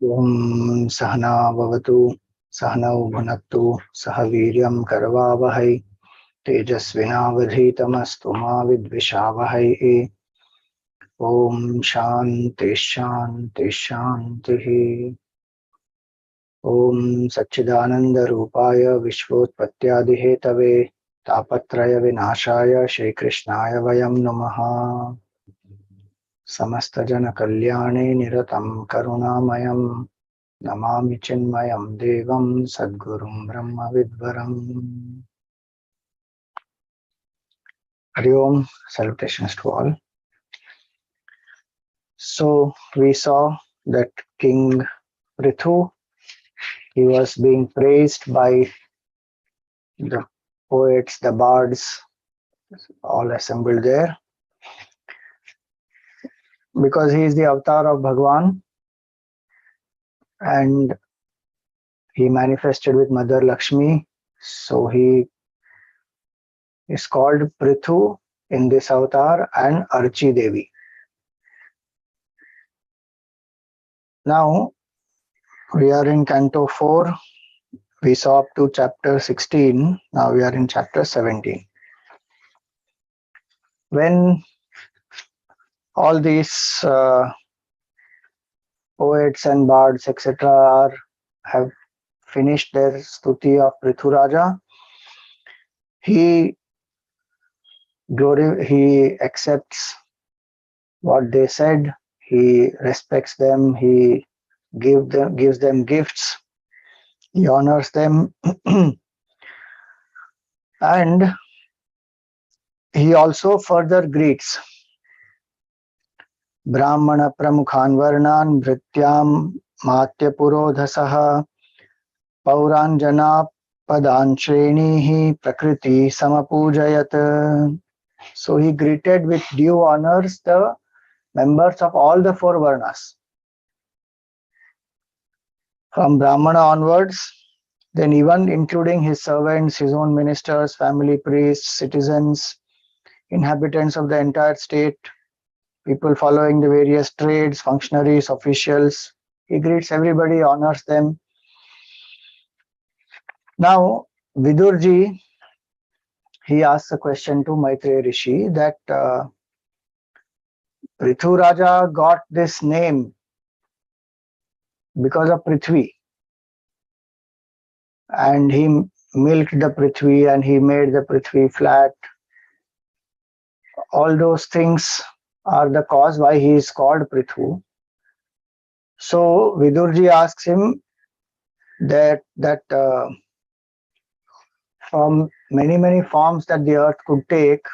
Om Sahana Bhavatu Sahanau Bhunaktu Sahaviryam Karvavahai Tejasvinavadhitamastu ma vidvishavahai. Om Shanti Shanti Shanti. Om Satchidananda Rupaya Vishvotpattyadihetave Tapatraya Vinashaya Shri Krishnaya Vayam Namaha. Samasta Kalyane Niratam Karunamayam Namami Chinmayam Devam Sadgurum Brahma Vidvaram. Hari Om, salutations to all. So we saw that King Prthu, he was being praised by the poets, the bards, all assembled there, because he is the avatar of Bhagwan and he manifested with Mother Lakshmi. So he is called Prthu in this avatar and Archi Devi. Now we are in Canto 4. We saw up to chapter 16. Now we are in chapter 17. When all these poets and bards, etc., have finished their stuti of Prthu Raja, he accepts what they said. He respects them. He gives them gifts. He honors them, and he also further greets Brahmana Pramukhan Varnan Bhrityam Matya Purodhasaha Pauranjana Padan Shrenihi Prakriti Samapujayat. So he greeted with due honors the members of all the four Varnas. From Brahmana onwards, then even including his servants, his own ministers, family priests, citizens, inhabitants of the entire state, people following the various trades, functionaries, officials. He greets everybody, honors them. Now, Vidurji, he asks a question to Maitreya Rishi that Prthu Raja got this name because of Prithvi. And he milked the Prithvi and he made the Prithvi flat. All those things are the cause why he is called Prthu. So Vidurji asks him that from many forms that the earth could take,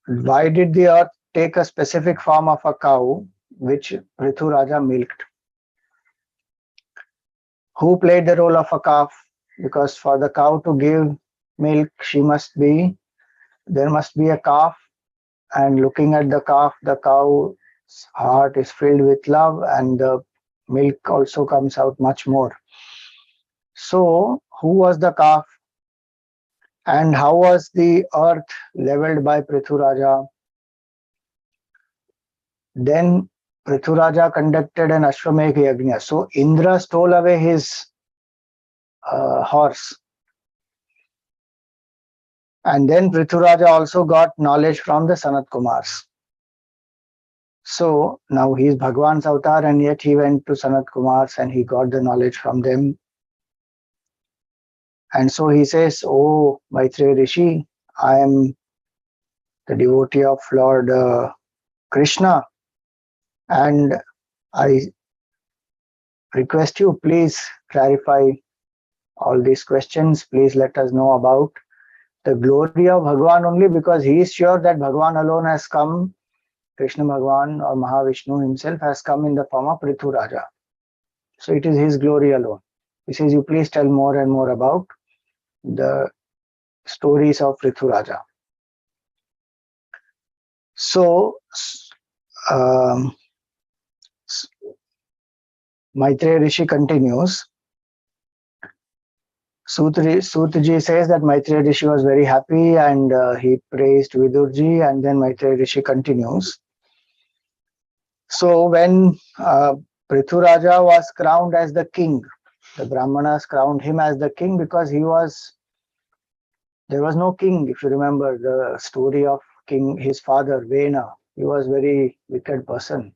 why did the earth take a specific form of a cow which Prthu Raja milked? Who played the role of a calf? Because for the cow to give milk, there must be a calf, and looking at the calf, the cow's heart is filled with love and the milk also comes out much more. So who was the calf? And how was the earth leveled by Prthu Raja? Then Prthu Raja conducted an Ashwamedh Yajna. So Indra stole away his horse. And then Prthu Raja also got knowledge from the Sanat Kumars. So now he is Bhagwan's avatar and yet he went to Sanat Kumars and he got the knowledge from them. And so he says, "Oh, Maitreya Rishi, I am the devotee of Lord Krishna and I request you, please clarify all these questions. Please let us know about the glory of Bhagwan only, because he is sure that Bhagwan alone has come, Krishna Bhagwan or Mahavishnu himself has come in the form of Prthu Raja. So it is his glory alone." He says, "You please tell more and more about the stories of Prthu Raja." So Maitreya Rishi continues. Sutaji says that Maitreya Rishi was very happy and he praised Vidurji, and then Maitreya Rishi continues. So when Prithu Raja was crowned as the king. The Brahmanas crowned him as the king because there was no king. If you remember the story of king, his father, Vena, he was very wicked person.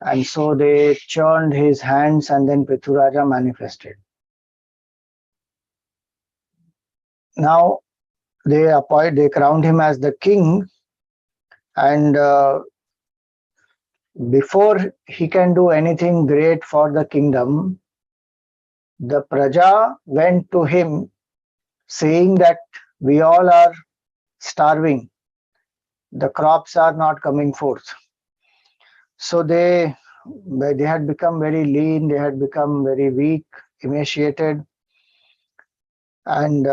And so they churned his hands and then Prithu Raja manifested. Now they crowned him as the king, and before he can do anything great for the kingdom, the Praja went to him saying that we all are starving, the crops are not coming forth. So they had become very lean, they had become very weak, emaciated, and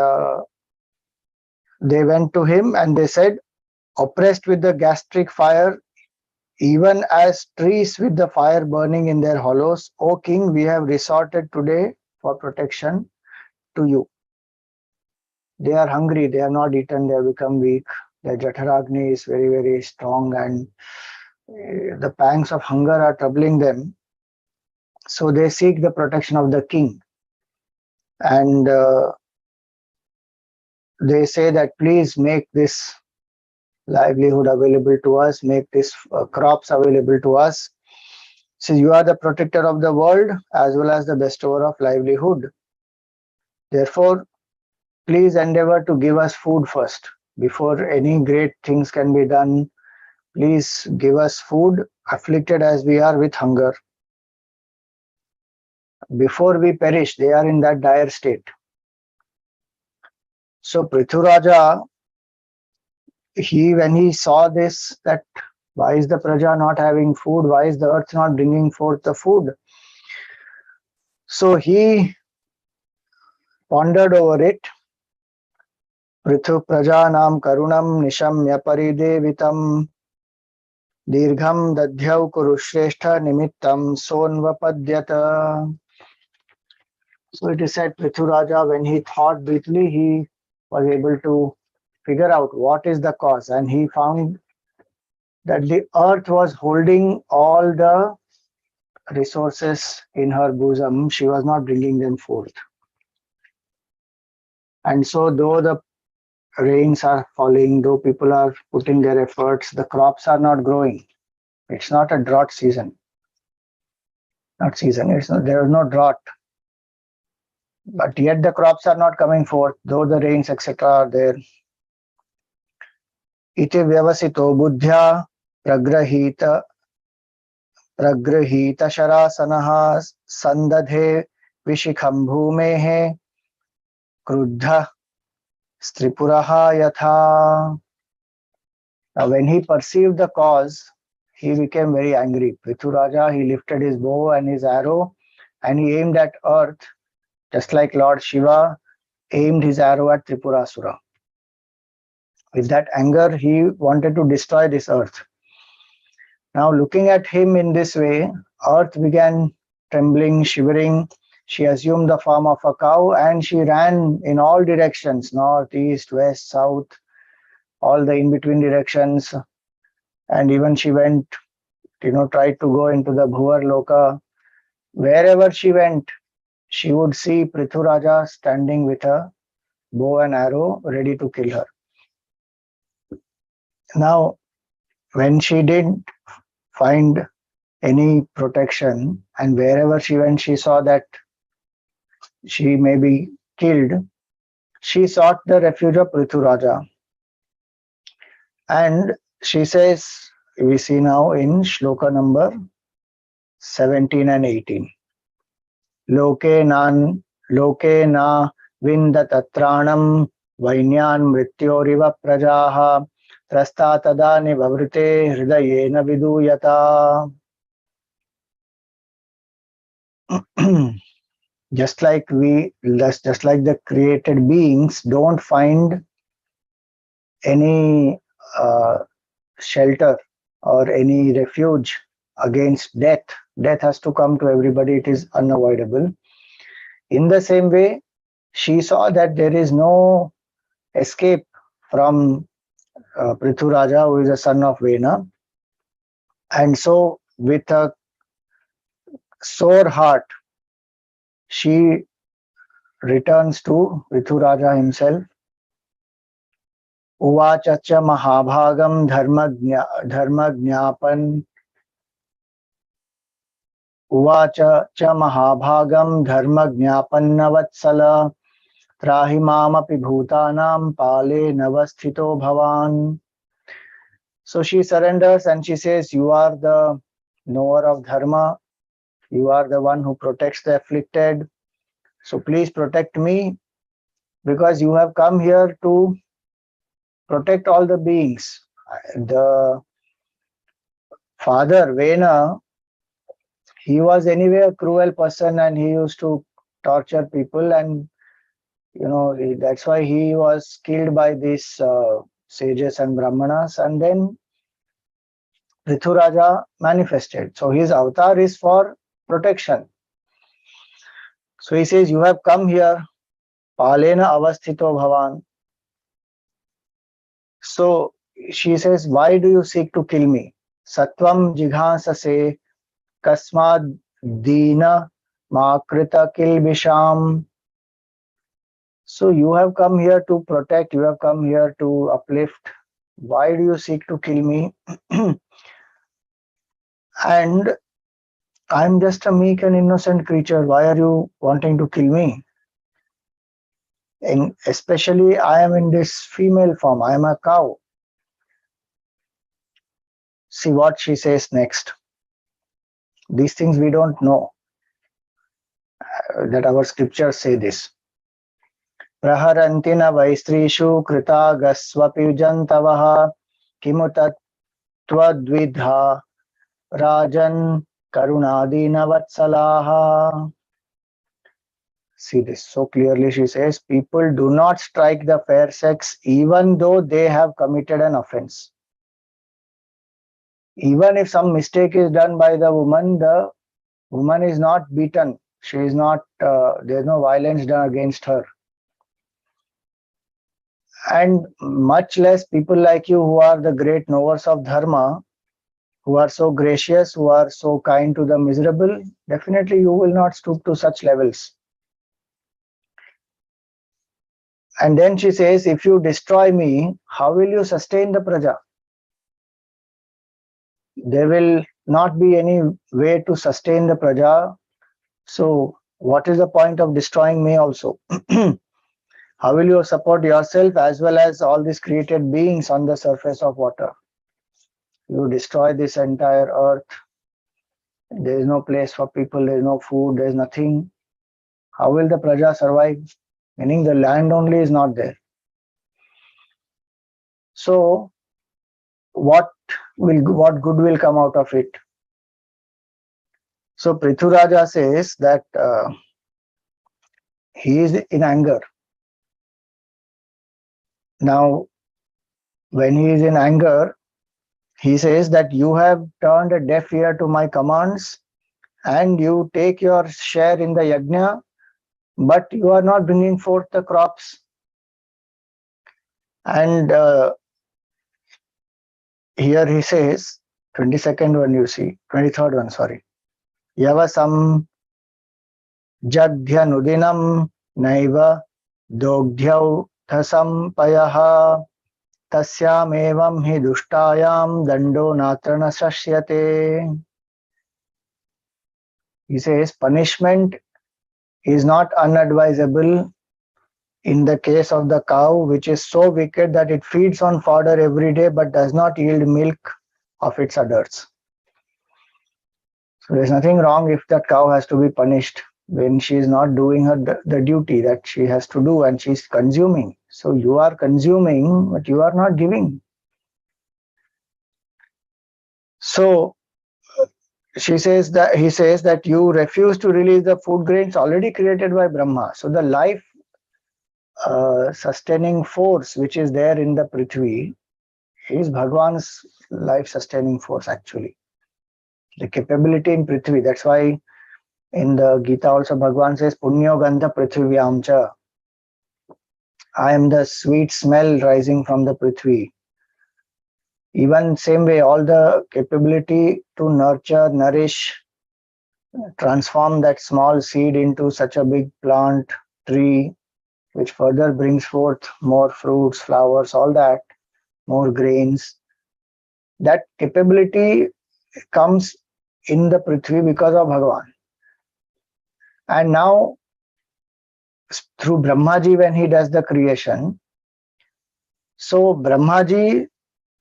they went to him and they said, oppressed with the gastric fire, even as trees with the fire burning in their hollows, O king, we have resorted today for protection to you. They are hungry, they have not eaten, they have become weak. Their Jataragni is very, very strong, and the pangs of hunger are troubling them. So they seek the protection of the king. And they say that please make this livelihood available to us, make this crops available to us. So you are the protector of the world as well as the bestower of livelihood. Therefore, please endeavor to give us food first. Before any great things can be done, please give us food, afflicted as we are with hunger. Before we perish, they are in that dire state. So Prithu Raja, when he saw this, that why is the Praja not having food? Why is the earth not bringing forth the food? So he pondered over it. Prithu Prajanam Karunam Nishamya Paridevitam Dirgham Dadhyau Kurushrestha Nimittam Sonvapadyata. So it is said Prithu Raja, when he thought deeply, he was able to figure out what is the cause, and he found that the earth was holding all the resources in her bosom. She was not bringing them forth. And so though the rains are falling, though people are putting their efforts, the crops are not growing. It's not a drought season. There is no drought. But yet the crops are not coming forth, though the rains, etc. are there. Iti vyavasito buddhya pragrahita sharasanaha sandadhe vishikham bhumehe kruddha stripuraha yatha. Now when he perceived the cause, he became very angry. Prithu Raja, he lifted his bow and his arrow and he aimed at earth, just like Lord Shiva aimed his arrow at Tripurasura. With that anger, he wanted to destroy this earth. Now looking at him in this way, earth began trembling, shivering. She assumed the form of a cow and she ran in all directions, north, east, west, south, all the in-between directions. And even she went, tried to go into the Bhuvar Loka. Wherever she went, she would see Prithu Raja standing with a bow and arrow ready to kill her. Now, when she didn't find any protection, and wherever she went, she saw that she may be killed, she sought the refuge of Prithvi Raja. And she says, we see now in shloka number 17 and 18. Loke na vindatatranam vainyan mrityoriva prajaha trasta tada nivavrite hridayena viduyata. Just like the created beings don't find any shelter or any refuge against death. Death has to come to everybody, it is unavoidable. In the same way, she saw that there is no escape from Prithvi Raja, who is a son of Vena. And so with a sore heart, she returns to Prithu Raja himself. Uvacha cha mahabhagam dharmajnapan Uvacha cha mahabhagam dharmajnapannavatsala trahi mamapi bhutanam pale navasthito bhavan. So she surrenders and she says, you are the knower of dharma, you are the one who protects the afflicted. So please protect me, because you have come here to protect all the beings. The father, Vena, he was anyway a cruel person and he used to torture people, and that's why he was killed by these sages and brahmanas, and then Prithu Raja manifested. So his avatar is for protection. So he says, you have come here, palena avasthito bhavan. So she says, why do you seek to kill me? Satvam jighasase kasmad dina makrita kilbisham. So you have come here to protect, you have come here to uplift. Why do you seek to kill me? And I'm just a meek and innocent creature. Why are you wanting to kill me? And especially I am in this female form. I am a cow. See what she says next. These things we don't know, that our scriptures say this. Praharantina vaistrishu krita gasvapi jantavaha kimutat twadvidha rajan karunadina vatsalaha. See this so clearly. She says, people do not strike the fair sex even though they have committed an offense. Even if some mistake is done by the woman is not beaten. She is not, there's no violence done against her. And much less people like you who are the great knowers of dharma, who are so gracious, who are so kind to the miserable, definitely you will not stoop to such levels. And then she says, if you destroy me, how will you sustain the praja? There will not be any way to sustain the praja. So what is the point of destroying me also? How will you support yourself as well as all these created beings on the surface of water? You destroy this entire earth. There is no place for people, there is no food, there is nothing. How will the praja survive? Meaning the land only is not there. So what good will come out of it? So Prithu Raja says that he is in anger. Now, when he is in anger, he says that you have turned a deaf ear to my commands and you take your share in the yajna, but you are not bringing forth the crops. And here he says, 22nd one you see, 23rd one, sorry. Yavasam jagdhyanudinam naiva dogdhyau thasam payaha tasyam evam hi dushtayam dando natrana sashyate. He says punishment is not unadvisable in the case of the cow, which is so wicked that it feeds on fodder every day but does not yield milk of its udders. So there's nothing wrong if that cow has to be punished when she is not doing the duty that she has to do and she's consuming. So you are consuming, but you are not giving. So he says that you refuse to release the food grains already created by Brahma. So the life sustaining force which is there in the Prithvi is Bhagwan's life sustaining force actually. The capability in Prithvi. That's why in the Gita also Bhagwan says, Punyo Gandha Prithvivyam cha. I am the sweet smell rising from the Prithvi. Even same way, all the capability to nurture, nourish, transform that small seed into such a big plant, tree, which further brings forth more fruits, flowers, all that, more grains. That capability comes in the Prithvi because of Bhagavan. And now, through Brahmaji, when he does the creation, so Brahmaji,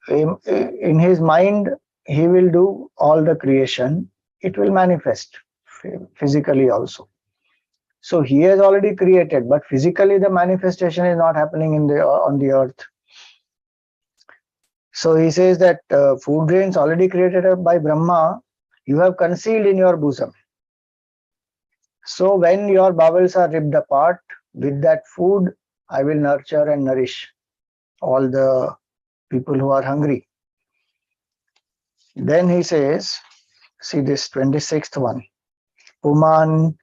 in his mind, he will do all the creation. It will manifest physically also. So he has already created, but physically the manifestation is not happening on the earth. So he says that food grains already created by Brahma, you have concealed in your bosom. So when your bowels are ripped apart, with that food, I will nurture and nourish all the people who are hungry. Then he says, see this 26th one. Puman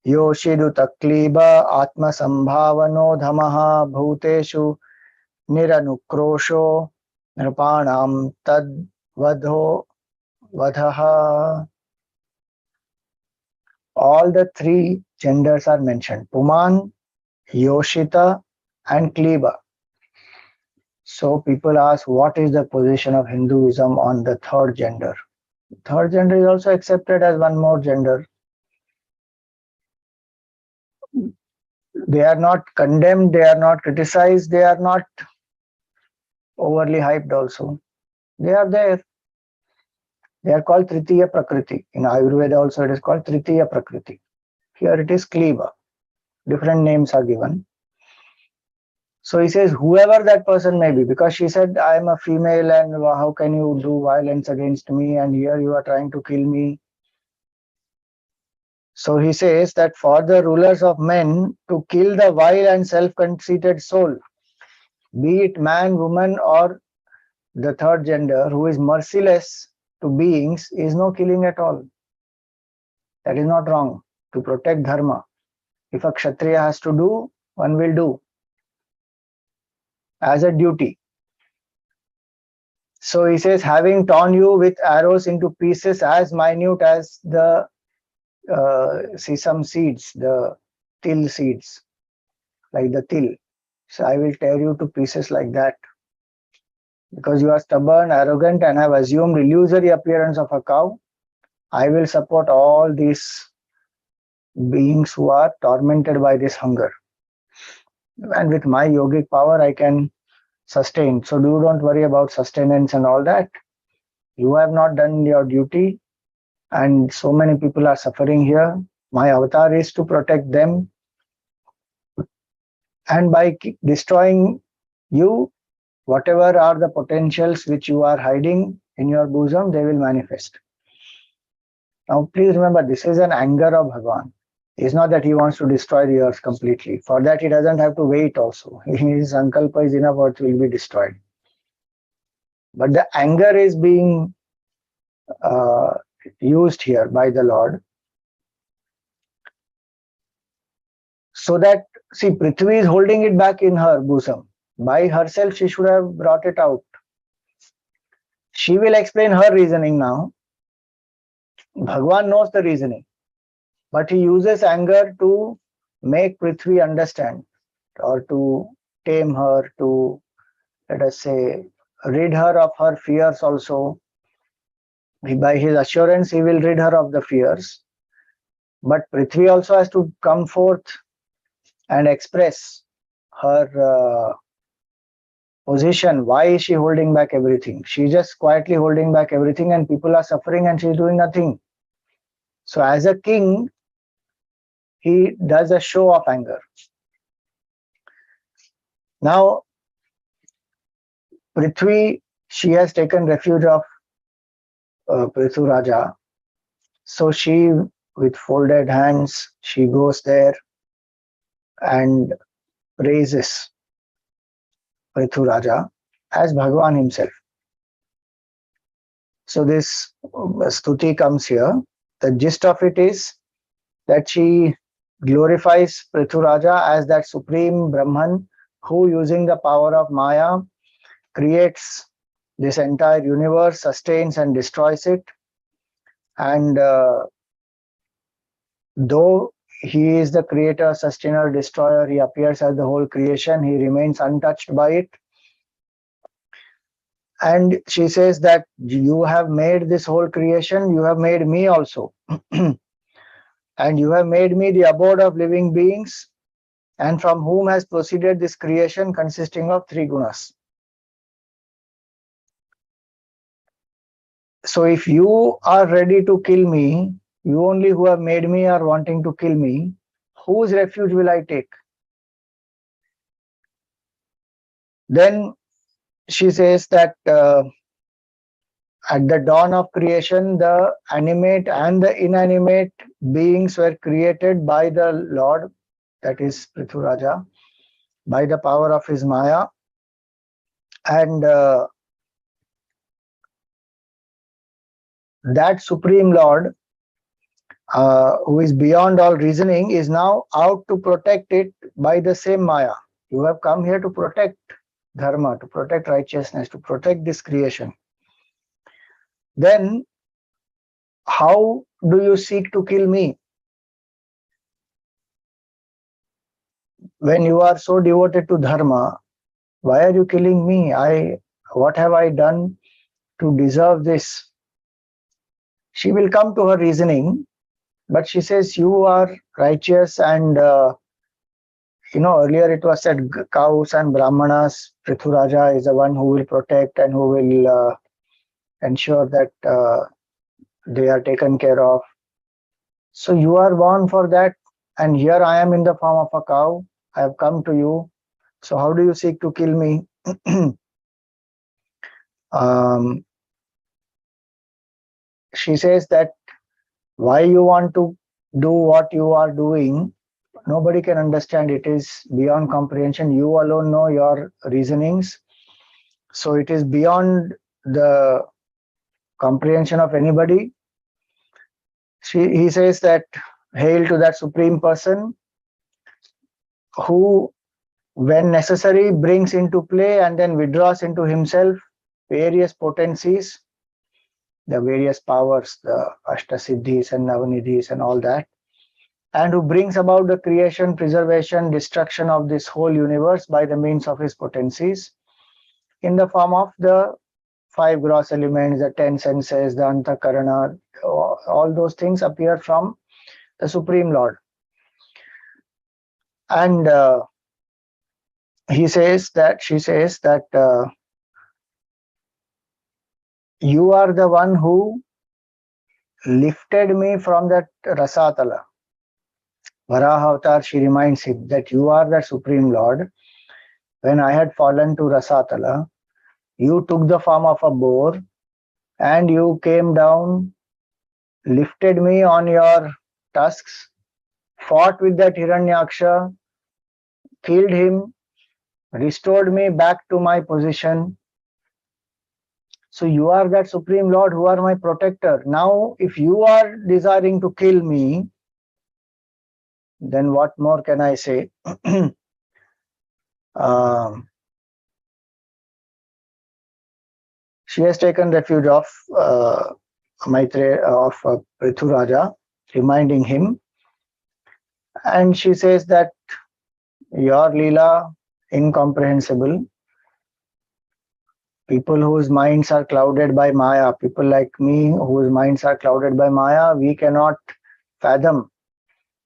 Yoshidu Takliba Atma Sambhavano Dhamaha Bhuteshu Niranukrosho Nirpanam Tad Vadhaha. All the three genders are mentioned. Puman, Yoshita and Kliba. So people ask, what is the position of Hinduism on the third gender? Third gender is also accepted as one more gender. They are not condemned, they are not criticized, they are not overly hyped also. They are there. They are called Tritiya Prakriti. In Ayurveda also it is called Tritiya Prakriti. Here it is Kliba. Different names are given. So he says, whoever that person may be, because she said, I am a female and how can you do violence against me, and here you are trying to kill me. So he says that for the rulers of men to kill the vile and self-conceited soul, be it man, woman or the third gender, who is merciless to beings, is no killing at all. That is not wrong. To protect dharma, if a Kshatriya has to do, one will do as a duty. So he says, having torn you with arrows into pieces as minute as the sesame seeds, the till seeds, like the till. So I will tear you to pieces like that. Because you are stubborn, arrogant, and have assumed illusory appearance of a cow, I will support all these beings who are tormented by this hunger. And with my yogic power, I can sustain. So don't worry about sustenance and all that. You have not done your duty, and so many people are suffering here. My avatar is to protect them. And by destroying you, whatever are the potentials which you are hiding in your bosom, they will manifest. Now, please remember, this is an anger of Bhagavan. It's not that he wants to destroy the earth completely. For that, he doesn't have to wait also. His sankalpa is enough, earth will be destroyed. But the anger is being used here by the Lord. So that, see, Prithvi is holding it back in her bosom. By herself, she should have brought it out. She will explain her reasoning now. Bhagavan knows the reasoning. But he uses anger to make Prithvi understand, or to tame her, to, let us say, rid her of her fears also. By his assurance, he will rid her of the fears. But Prithvi also has to come forth and express her position. Why is she holding back everything? She's just quietly holding back everything, and people are suffering and she's doing nothing. So as a king, he does a show of anger. Now, Prithvi, she has taken refuge of Prthu Raja. So she, with folded hands, she goes there and praises Prthu Raja as Bhagavan himself. So this stuti comes here. The gist of it is that she glorifies Prthu Raja as that supreme Brahman who, using the power of Maya, creates this entire universe, sustains and destroys it. And Though he is the creator, sustainer, destroyer, he appears as the whole creation, he remains untouched by it. And she says that you have made this whole creation, you have made me also. And you have made me the abode of living beings, and from whom has proceeded this creation consisting of three gunas. So if you are ready to kill me, you only who have made me are wanting to kill me, whose refuge will I take? Then she says that at the dawn of creation, the animate and the inanimate beings were created by the Lord, that is Prthu Raja, by the power of his Maya. And that Supreme Lord, who is beyond all reasoning, is now out to protect it by the same Maya. You have come here to protect dharma, to protect righteousness, to protect this creation. Then how do you seek to kill me? When you are so devoted to dharma, why are you killing me? What have I done to deserve this? She will come to her reasoning, but she says you are righteous, and earlier it was said cows and brahmanas, Prthu Raja is the one who will protect and who will ensure that they are taken care of. So you are born for that, and here I am in the form of a cow. I have come to you. So how do you seek to kill me? She says that why you want to do what you are doing, nobody can understand. It is beyond comprehension. You alone know your reasonings. So it is beyond the comprehension of anybody. He says that hail to that supreme person who, when necessary, brings into play and then withdraws into himself various potencies, the various powers, the Ashtasiddhis and Navanidhis and all that, and who brings about the creation, preservation, destruction of this whole universe by the means of his potencies in the form of the five gross elements, the 10 senses, the Antakarana, all those things appear from the Supreme Lord. And she says that you are the one who lifted me from that Rasatala. Varaha Avatar, she reminds him that you are the Supreme Lord. When I had fallen to Rasatala, you took the form of a boar and you came down, lifted me on your tusks, fought with that Hiranyaksha, killed him, restored me back to my position. So you are that Supreme Lord who are my protector. Now, if you are desiring to kill me, then what more can I say? She has taken refuge of Prthu Raja, reminding him. And she says that your Leela, incomprehensible. People whose minds are clouded by Maya, people like me whose minds are clouded by Maya, we cannot fathom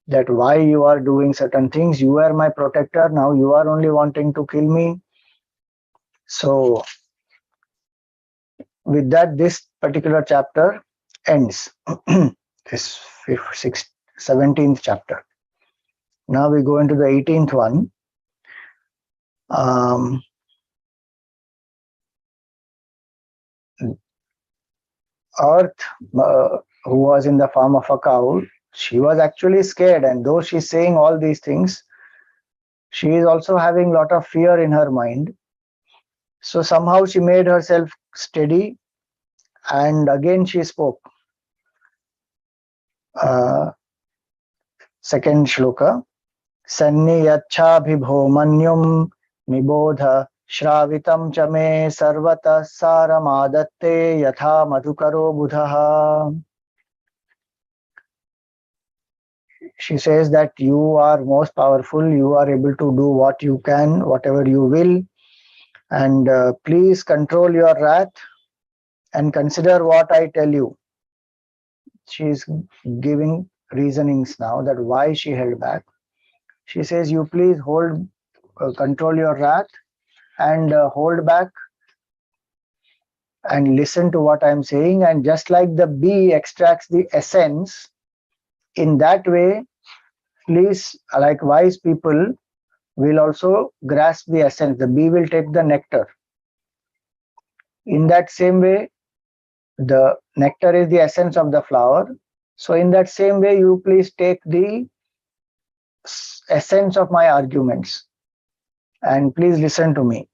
that why you are doing certain things. You are my protector, now you are only wanting to kill me. So with that, this particular chapter ends. This 17th chapter. Now we go into the 18th one. Earth, who was in the form of a cow, she was actually scared, and though she's saying all these things, she is also having a lot of fear in her mind. So somehow she made herself steady, and again she spoke. Second shloka. Sanniyachhabhibhomanyum nibodha shravitam chame sarvata saramadatte yatha madhukaro budhaha. she says that you are most powerful, you are able to do what you can, whatever you will, and please control your wrath and consider what I tell you. She is giving reasonings now that why she held back. She says, you please control your wrath and hold back and listen to what I'm saying. And just like the bee extracts the essence, in that way, please, like wise people, will also grasp the essence. The bee will take the nectar. In that same way, the nectar is the essence of the flower. So in that same way, you please take the essence of my arguments and please listen to me.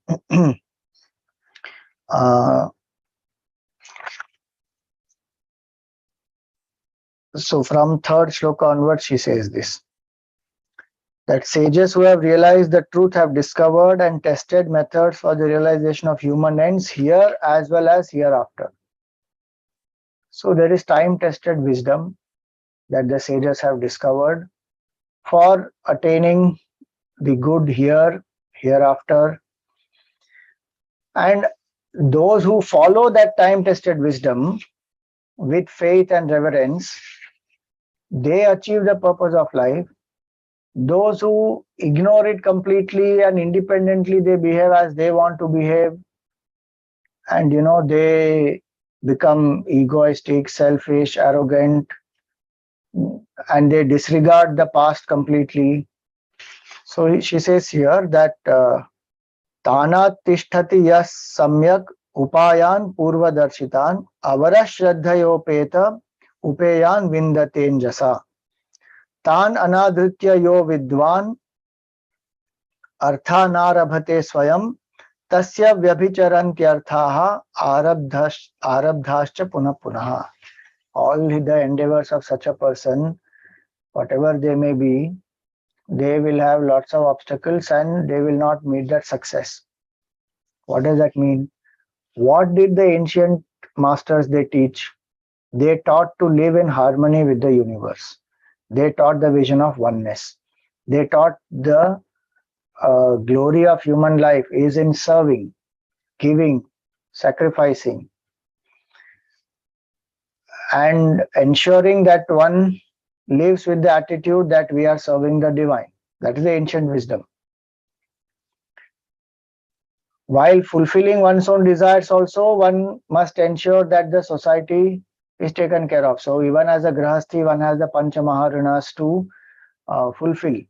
So from third shloka onwards, she says this, that sages who have realized the truth have discovered and tested methods for the realization of human ends here as well as hereafter. So there is time-tested wisdom that the sages have discovered for attaining the good here, hereafter. And those who follow that time-tested wisdom with faith and reverence, they achieve the purpose of life. Those who ignore it completely and independently, they behave as they want to behave. And they become egoistic, selfish, arrogant, and they disregard the past completely. So she says here that Tanat tishtati yas samyak upayan purvadarshitan avara shraddhayopeta upeyan vindaten jasa tan anadritya yo vidwan artha narabhate swayam tasya vyabhicharantyarthaha arabdhascha punah punah. All the endeavors of such a person, whatever they may be, they will have lots of obstacles and they will not meet that success. What does that mean? What did the ancient masters they teach? They taught to live in harmony with the universe. They taught the vision of oneness. They taught the glory of human life is in serving, giving, sacrificing, and ensuring that one lives with the attitude that we are serving the divine. That is the ancient wisdom. While fulfilling one's own desires also, one must ensure that the society is taken care of. So even as a grahasthi, one has the panchamaharunas to fulfill.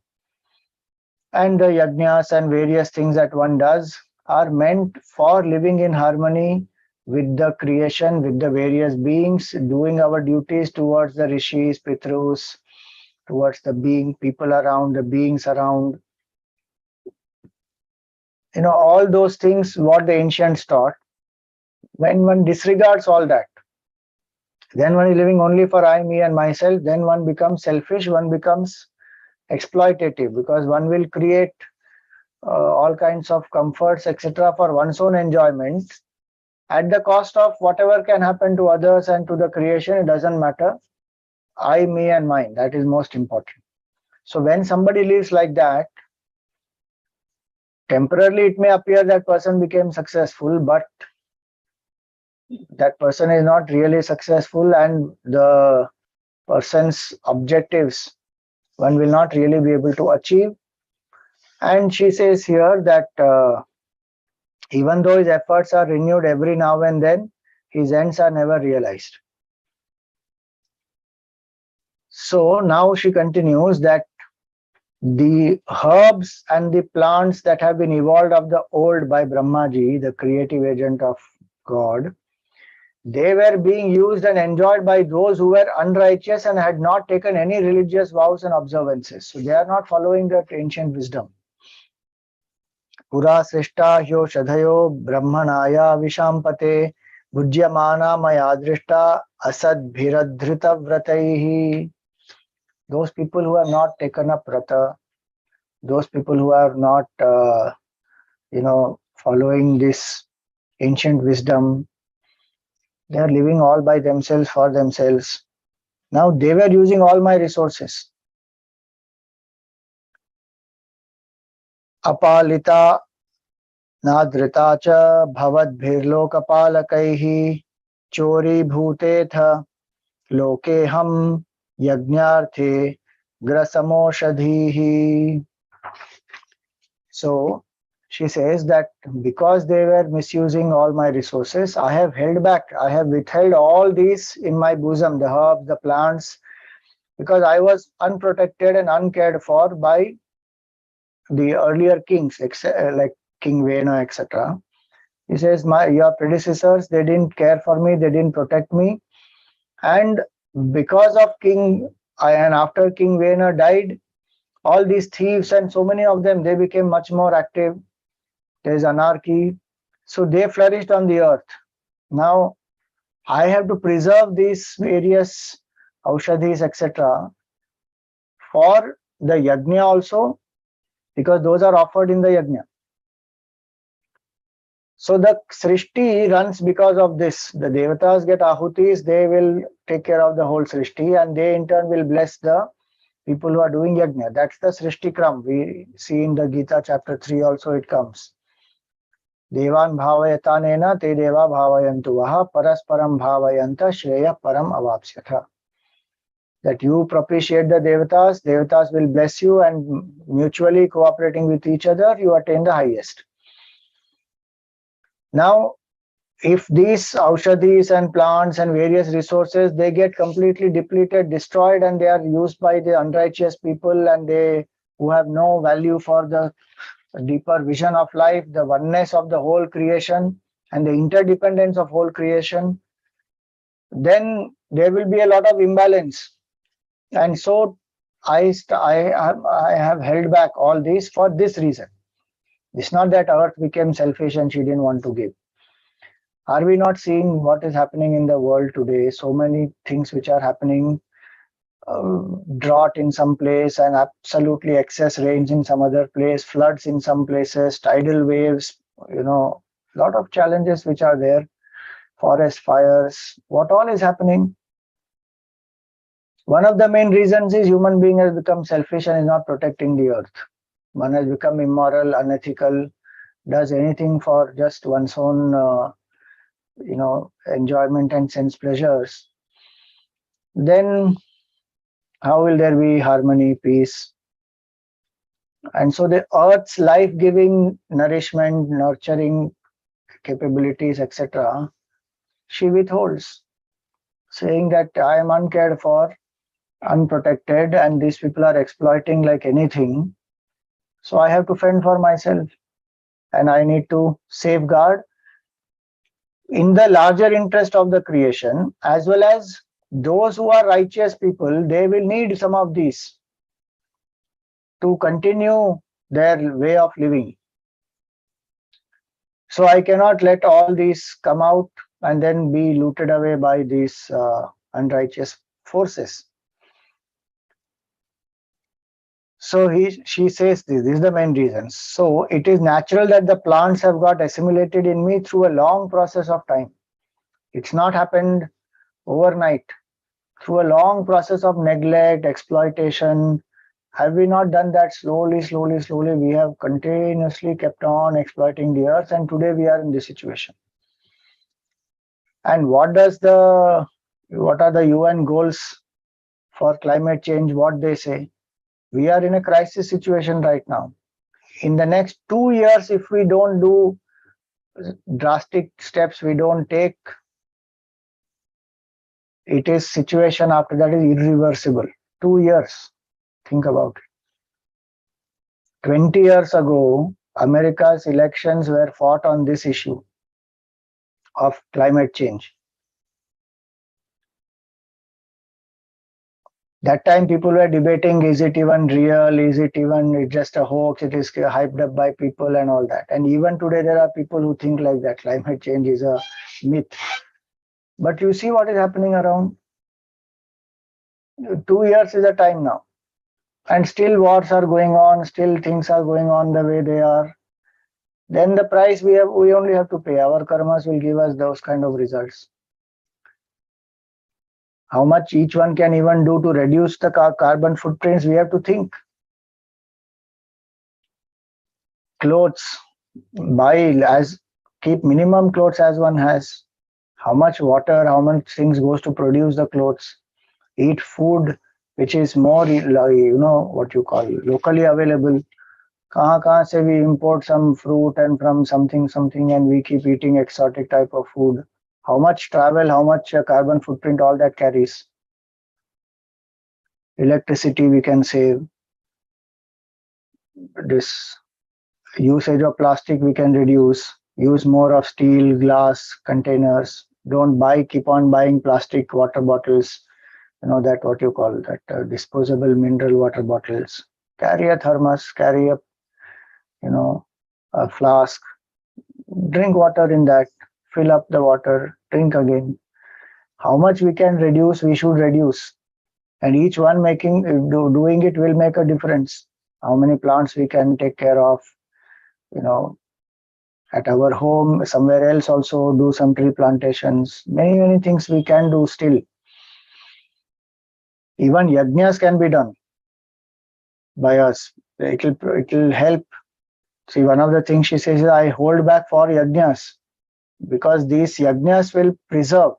And the yajnas and various things that one does are meant for living in harmony with the creation, with the various beings, doing our duties towards the rishis, pithrus, towards the people around, the beings around. All those things, what the ancients taught. When one disregards all that, then one is living only for I, me and myself, then one becomes selfish, one becomes exploitative, because one will create all kinds of comforts, etc. for one's own enjoyment at the cost of whatever can happen to others and to the creation. It doesn't matter. I, me and mine, that is most important. So when somebody lives like that, temporarily it may appear that person became successful, but that person is not really successful, and the person's objectives one will not really be able to achieve. And she says here that even though his efforts are renewed every now and then, his ends are never realized. So now she continues that the herbs and the plants that have been evolved of the old by Brahmaji, the creative agent of God, they were being used and enjoyed by those who were unrighteous and had not taken any religious vows and observances. So they are not following that ancient wisdom. Pura srishta hyo shadhayo brahmanaya vishampate bhujyamana mayadrishta asad bhiradhrita vrataihi. Those people who have not taken up vrata, those people who are not, following this ancient wisdom, they are living all by themselves, for themselves. Now they were using all my resources. apalita nadrita cha bhavadbhirlokapalakaihi chori bhutetha lokeham yajnarthe grasamoshadhihi. So she says that because they were misusing all my resources, I have held back, I have withheld all these in my bosom, the herbs, the plants, because I was unprotected and uncared for by the earlier kings, like King Vena, etc. He says, your predecessors, they didn't care for me, they didn't protect me. And because of and after King Vena died, all these thieves and so many of them, they became much more active. There's anarchy. So they flourished on the earth. Now, I have to preserve these various aushadhis, etc. for the yajna also, because those are offered in the yajna. So the Srishti runs because of this. The Devatas get ahutis, they will take care of the whole Srishti, and they in turn will bless the people who are doing yajna. That's the Srishti Kram. We see in the Gita chapter 3 also it comes. Devan bhavayatanena te deva bhavayantu vaha parasparam bhavayanta shreya param avapsyatha. That you propitiate the Devatas, Devatas will bless you, and mutually cooperating with each other, you attain the highest. Now, if these aushadhis and plants and various resources, they get completely depleted, destroyed, and they are used by the unrighteous people, and they who have no value for the deeper vision of life, the oneness of the whole creation, and the interdependence of whole creation, then there will be a lot of imbalance. And so I have held back all this for this reason. It's not that Earth became selfish and she didn't want to give. Are we not seeing what is happening in the world today? So many things which are happening, drought in some place and absolutely excess rains in some other place, floods in some places, tidal waves, lot of challenges which are there, forest fires, what all is happening. One of the main reasons is human being has become selfish and is not protecting the earth. One has become immoral, unethical, does anything for just one's own enjoyment and sense pleasures. Then how will there be harmony, peace? And so the earth's life-giving nourishment, nurturing capabilities, etc., she withholds, saying that I am uncared for, unprotected, and these people are exploiting like anything. So I have to fend for myself, and I need to safeguard in the larger interest of the creation, as well as those who are righteous people, they will need some of these to continue their way of living. So I cannot let all these come out and then be looted away by these unrighteous forces. So she says this is the main reason. So it is natural that the plants have got assimilated in me through a long process of time. It's not happened overnight. Through a long process of neglect, exploitation. Have we not done that slowly? We have continuously kept on exploiting the earth, and today we are in this situation. And what are the UN goals for climate change? What they say? We are in a crisis situation right now. In the next 2 years, if we don't do drastic steps, we don't take, it is situation after that is irreversible. 2 years. Think about it. 20 years ago, America's elections were fought on this issue of climate change. That time people were debating, is it even real? Is it even just a hoax? It is hyped up by people and all that. And even today there are people who think like that climate change is a myth. But you see what is happening around. 2 years is a time now. And still wars are going on, still things are going on the way they are. Then the price we only have to pay. Our karmas will give us those kind of results. How much each one can even do to reduce the carbon footprints, we have to think. clothes, keep minimum clothes as one has. How much water, how much things goes to produce the clothes. Eat food which is more, what you call locally available. कहाँ से we import some fruit and from something and we keep eating exotic type of food. How much travel, how much carbon footprint all that carries. Electricity we can save. This usage of plastic we can reduce. Use more of steel, glass containers. Don't keep on buying plastic water bottles. That what you call that disposable mineral water bottles. Carry a thermos, carry a flask. Drink water in that. Fill up the water. Drink again. How much we can reduce, we should reduce. And each one doing it will make a difference. How many plants we can take care of, at our home, somewhere else also do some tree plantations. Many things we can do still. Even yajnas can be done by us. It will help. See, one of the things she says is, I hold back for yajnas because these yajnas will preserve.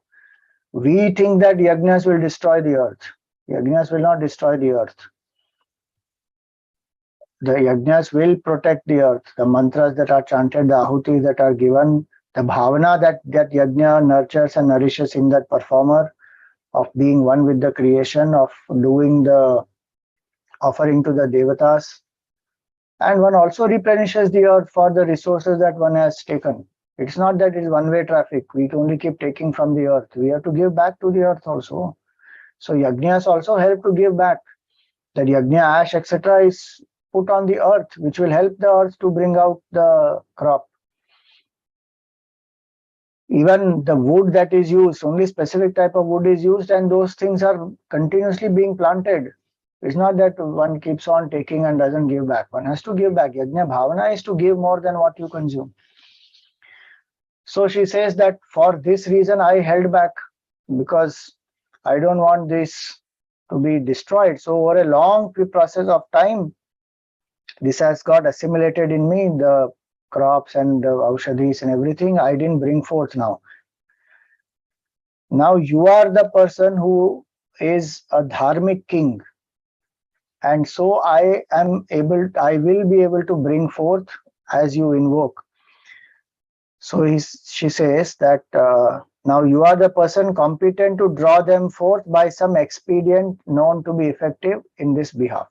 We think that yajnas will destroy the earth. Yajnas will not destroy the earth. The yajnas will protect the earth. The mantras that are chanted, the ahutis that are given, the bhavana that yajna nurtures and nourishes in that performer of being one with the creation, of doing the offering to the devatas. And one also replenishes the earth for the resources that one has taken. It's not that it's one-way traffic. We only keep taking from the earth. We have to give back to the earth also. So yajnas also help to give back. That yajna ash, etc. is put on the earth, which will help the earth to bring out the crop. Even the wood that is used, only specific type of wood is used, and those things are continuously being planted. It's not that one keeps on taking and doesn't give back. One has to give back. Yajna bhavana is to give more than what you consume. So she says that for this reason I held back, because I don't want this to be destroyed. So over a long process of time, this has got assimilated in me, the crops and the aushadhis and everything. I didn't bring forth now. Now you are the person who is a dharmic king. And so I will be able to bring forth as you invoke. So she says that now you are the person competent to draw them forth by some expedient known to be effective in this behalf.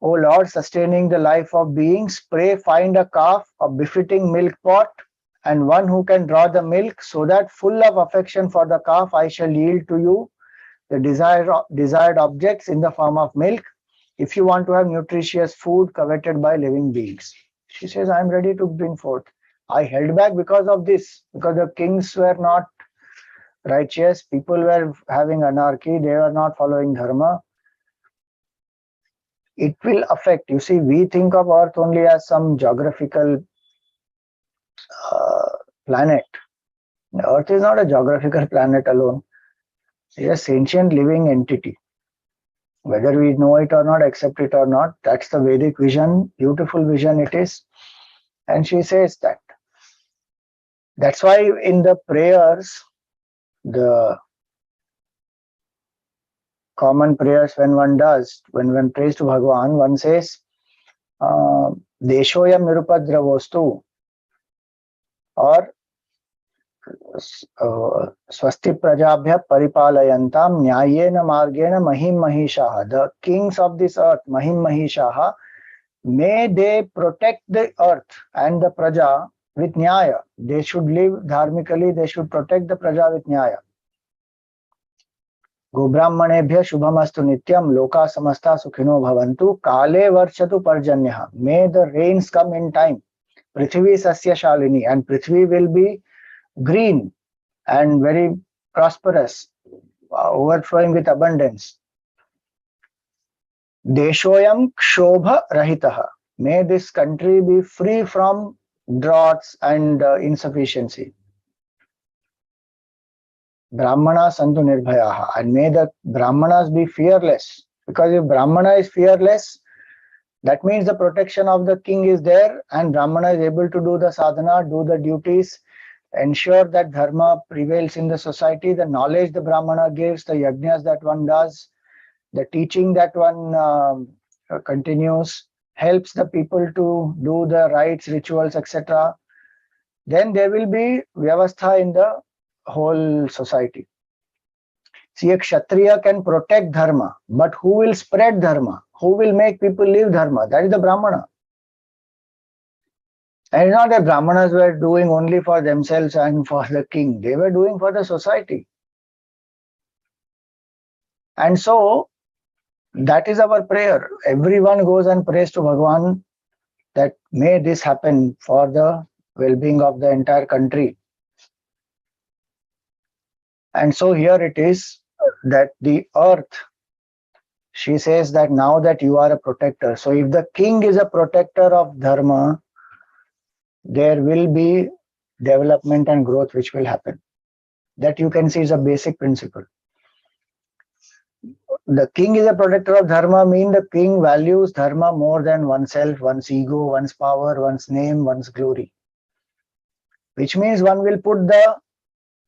O Lord, sustaining the life of beings, pray find a calf, a befitting milk pot, and one who can draw the milk, so that full of affection for the calf, I shall yield to you the desired objects in the form of milk, if you want to have nutritious food coveted by living beings. She says, I am ready to bring forth. I held back because of this, because the kings were not righteous, people were having anarchy, they were not following dharma. It will affect. You see, we think of Earth only as some geographical planet. Earth is not a geographical planet alone. It is a sentient living entity. Whether we know it or not, accept it or not, that's the Vedic vision, beautiful vision it is. And she says that. That's why in the prayers, the common prayers when one prays to Bhagavan, one says, Deshoyam nirupadravostu, or Swasti prajabhya paripalayantam nyayena margena mahim mahishaha. The kings of this earth, mahim mahishaha, may they protect the earth and the praja with nyaya. They should live dharmically, they should protect the praja with nyaya. Gobrahmanebhya shubhamastu nityam loka samasta sukhino bhavantu kale varshatu parjanyah. May the rains come in time. Prithvi sasya shalini, and Prithvi will be green and very prosperous, overflowing with abundance. Deshoyam kshobha rahitaha. May this country be free from droughts and insufficiency. Brahmana santu nirbhayaha, and may the Brahmanas be fearless, because if Brahmana is fearless, That means the protection of the king is there, and Brahmana is able to do the sadhana, do the duties, ensure that dharma prevails in the society. The knowledge the Brahmana gives, the yajnas that one does, the teaching that one continues, helps the people to do the rites, rituals, etc. Then there will be vyavastha in the whole society. See, a Kshatriya can protect dharma, but who will spread dharma? Who will make people live dharma? That is the Brahmana. And it's not that Brahmanas were doing only for themselves and for the king. They were doing for the society. And so, that is our prayer. Everyone goes and prays to Bhagavan that may this happen for the well-being of the entire country. And so here it is that the earth, she says that now that you are a protector. So if the king is a protector of dharma, there will be development and growth which will happen. That you can see is a basic principle. The king is a protector of dharma means the king values dharma more than oneself, one's ego, one's power, one's name, one's glory. Which means one will put the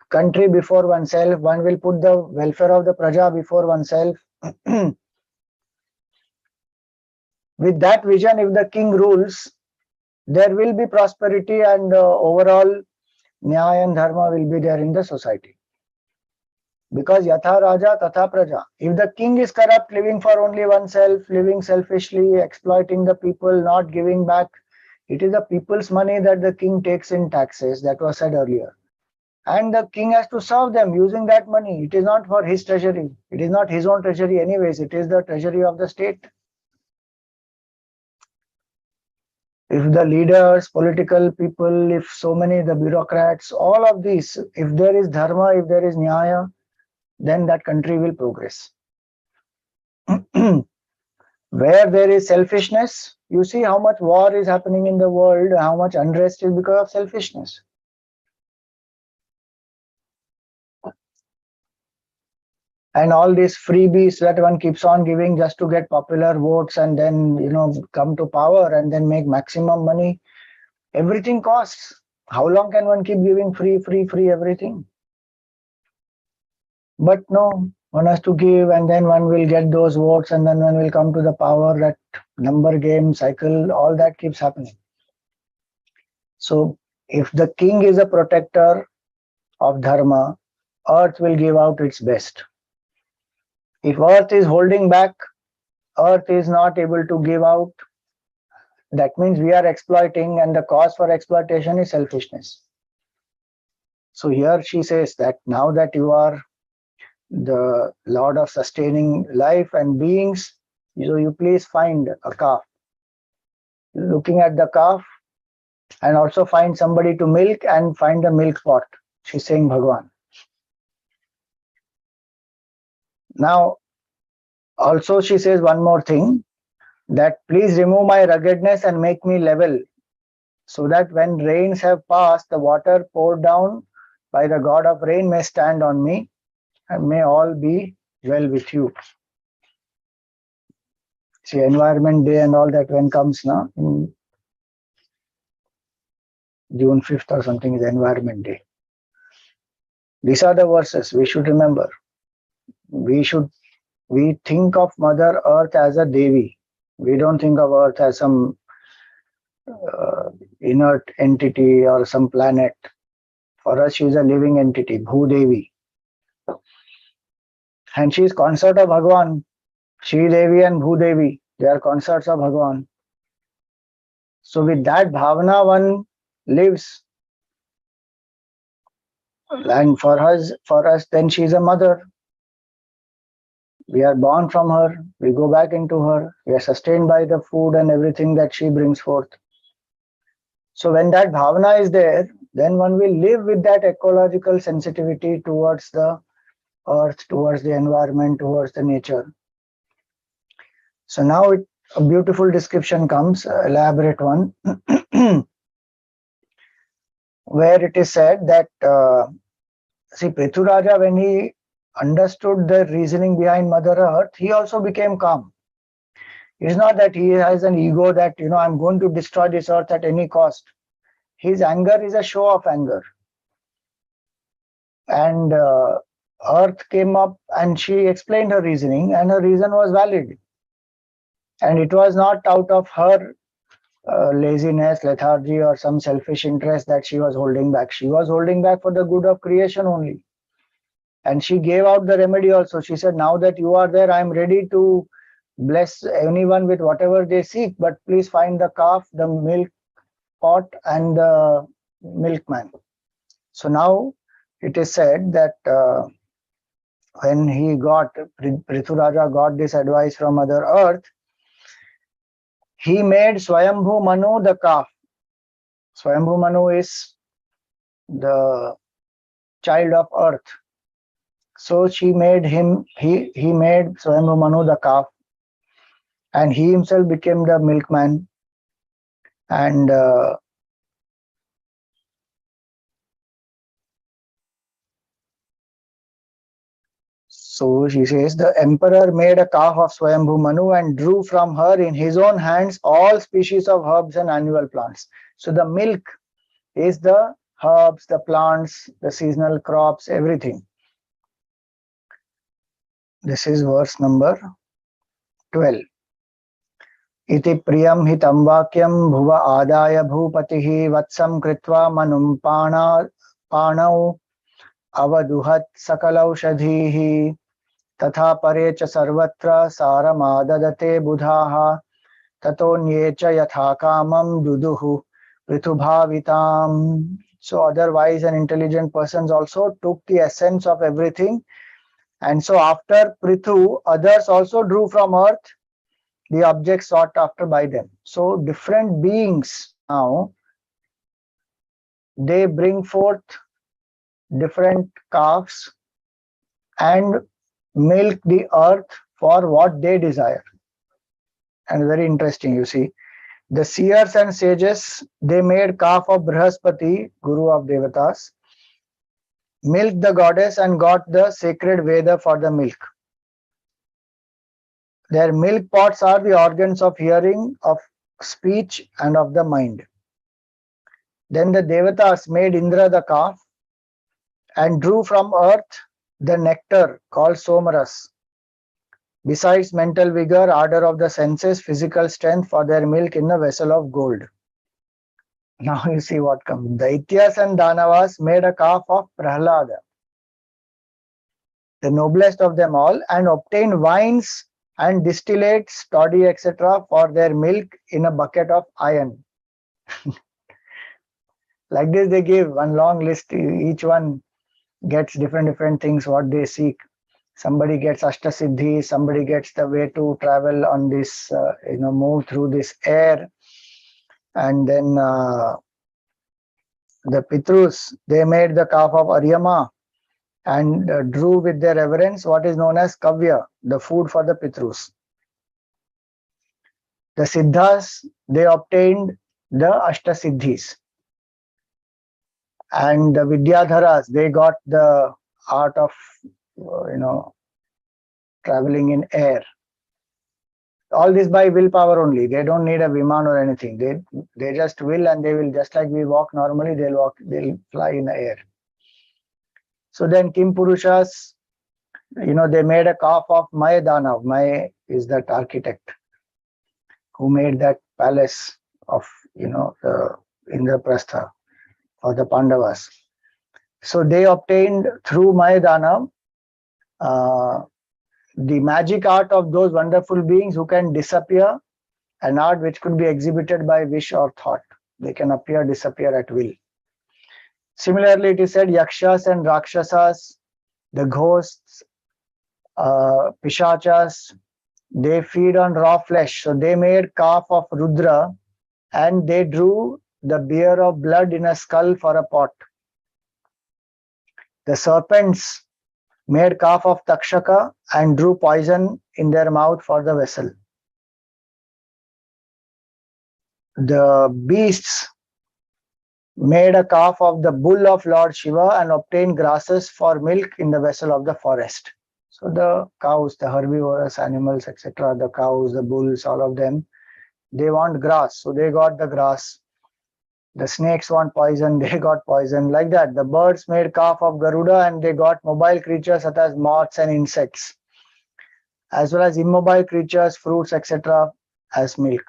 country before oneself, one will put the welfare of the praja before oneself. With that vision, if the king rules, there will be prosperity and overall nyaya and dharma will be there in the society. Because yatha raja tatha praja. If the king is corrupt, living for only oneself, living selfishly, exploiting the people, not giving back, it is the people's money that the king takes in taxes, that was said earlier. And the king has to serve them using that money. It is not for his treasury. It is not his own treasury anyways. It is the treasury of the state. If the leaders, political people, if so many, the bureaucrats, all of these, if there is dharma, if there is nyaya, then that country will progress. Where there is selfishness, you see how much war is happening in the world, how much unrest is because of selfishness. And all these freebies that one keeps on giving just to get popular votes and then, come to power and then make maximum money. Everything costs. How long can one keep giving free everything? But no, one has to give and then one will get those votes and then one will come to the power. That number game cycle, all that keeps happening. So if the king is a protector of dharma, earth will give out its best. If earth is holding back, earth is not able to give out, that means we are exploiting, and the cause for exploitation is selfishness. So here she says that now that you are the Lord of sustaining life and beings, so you please find a calf. Looking at the calf and also find somebody to milk and find the milk pot. She's saying Bhagavan. Now, also she says one more thing, that please remove my ruggedness and make me level, so that when rains have passed, the water poured down by the God of rain may stand on me, and may all be well with you. See, Environment Day and all that when comes now, in June 5th or something is Environment Day. These are the verses we should remember. We think of Mother Earth as a Devi. We don't think of Earth as some inert entity or some planet. For us, she is a living entity, Bhudevi. And she is consort of Bhagavan. Shri Devi and Bhudevi, they are consorts of Bhagavan. So with that bhavana, one lives. And for us, then she is a mother. We are born from her, we go back into her, we are sustained by the food and everything that she brings forth. So when that bhavana is there, then one will live with that ecological sensitivity towards the earth, towards the environment, towards the nature. So now a beautiful description comes, elaborate one, where it is said that, see, Prthu Raja, when he understood the reasoning behind Mother Earth, he also became calm. It's not that he has an ego that, I'm going to destroy this earth at any cost. His anger is a show of anger. And earth came up and she explained her reasoning, and her reason was valid. And it was not out of her laziness, lethargy, or some selfish interest that she was holding back. She was holding back for the good of creation only. And she gave out the remedy also. She said, now that you are there, I am ready to bless anyone with whatever they seek, but please find the calf, the milk pot, and the milkman. So now it is said that when Prthu Raja got this advice from Mother Earth, he made Svayambhu Manu the calf. Svayambhu Manu is the child of earth. So she made him, he made Svayambhu Manu the calf, and he himself became the milkman. And so she says, the emperor made a calf of Svayambhu Manu and drew from her in his own hands all species of herbs and annual plants. So the milk is the herbs, the plants, the seasonal crops, everything. This is verse number 12. Iti priyam hitam vakyam bhuva adaya bhupatihi vatsam kritva manum panau avaduhat sakalaushadhihi tatha pare cha sarvatra saramadadate budhaha tatonyye cha yatha kamam duduhu pritubhavitam. So other wise and intelligent persons also took the essence of everything. And so after Prthu, others also drew from earth the objects sought after by them. So different beings now, they bring forth different calves and milk the earth for what they desire. And very interesting, you see. The seers and sages, they made calf of Brihaspati, guru of Devatas, milked the goddess and got the sacred Veda for the milk. Their milk pots are the organs of hearing, of speech, and of the mind. Then the Devatas made Indra the calf and drew from earth the nectar called Somaras. Besides mental vigor, ardor of the senses, physical strength for their milk in a vessel of gold. Now you see what comes. Daityas and Danavas made a calf of Prahlada, the noblest of them all, and obtained wines and distillates, toddy, etc. for their milk in a bucket of iron. Like this, they give one long list. Each one gets different things what they seek. Somebody gets Ashtasiddhi, somebody gets the way to travel on this, move through this air. And then the Pitrus, they made the calf of Aryama and drew with their reverence what is known as Kavya, the food for the Pitrus. The Siddhas, they obtained the Ashtasiddhis. And the Vidyadharas, they got the art of, traveling in air. All this by willpower only. They don't need a Viman or anything. They just will, and they will, just like we walk normally, they'll fly in the air. So then King Purushas, they made a calf of Mayadanav. May is that architect who made that palace of, the Indraprastha for the Pandavas. So they obtained through Mayadanav the magic art of those wonderful beings who can disappear, an art which could be exhibited by wish or thought. They can appear, disappear at will. Similarly, it is said Yakshas and Rakshasas, the ghosts, Pishachas, they feed on raw flesh. So they made calf of Rudra and they drew the beer of blood in a skull for a pot. The serpents made calf of Takshaka and drew poison in their mouth for the vessel. The beasts made a calf of the bull of Lord Shiva and obtained grasses for milk in the vessel of the forest. So the cows, the herbivorous animals, etc., the cows, the bulls, all of them, they want grass. So they got the grass. The snakes want poison, they got poison. Like that. The birds made calf of Garuda and they got mobile creatures such as moths and insects, as well as immobile creatures, fruits, etc., as milk.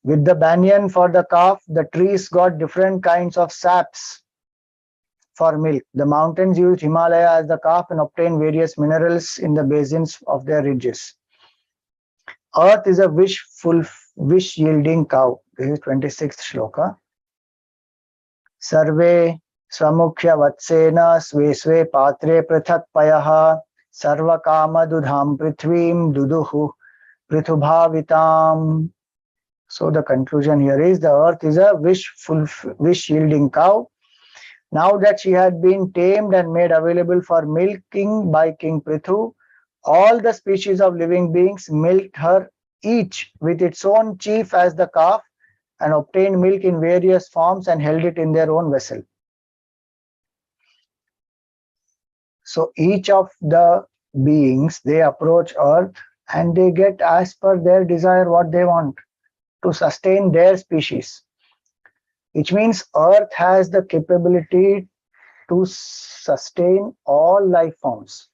With the banyan for the calf, the trees got different kinds of saps for milk. The mountains used Himalaya as the calf and obtained various minerals in the basins of their ridges. Earth is a wish-yielding cow. This is 26th shloka. Sarve swamukhya vatsena sve patre prithak payaha sarva kama dudham prithvim duduhu prithubhavitam. So the conclusion here is the earth is a wish-yielding cow. Now that she had been tamed and made available for milking by King Prthu, all the species of living beings milked her, each with its own chief as the calf, and obtained milk in various forms and held it in their own vessel. So each of the beings, they approach earth and they get as per their desire what they want to sustain their species, which means earth has the capability to sustain all life forms.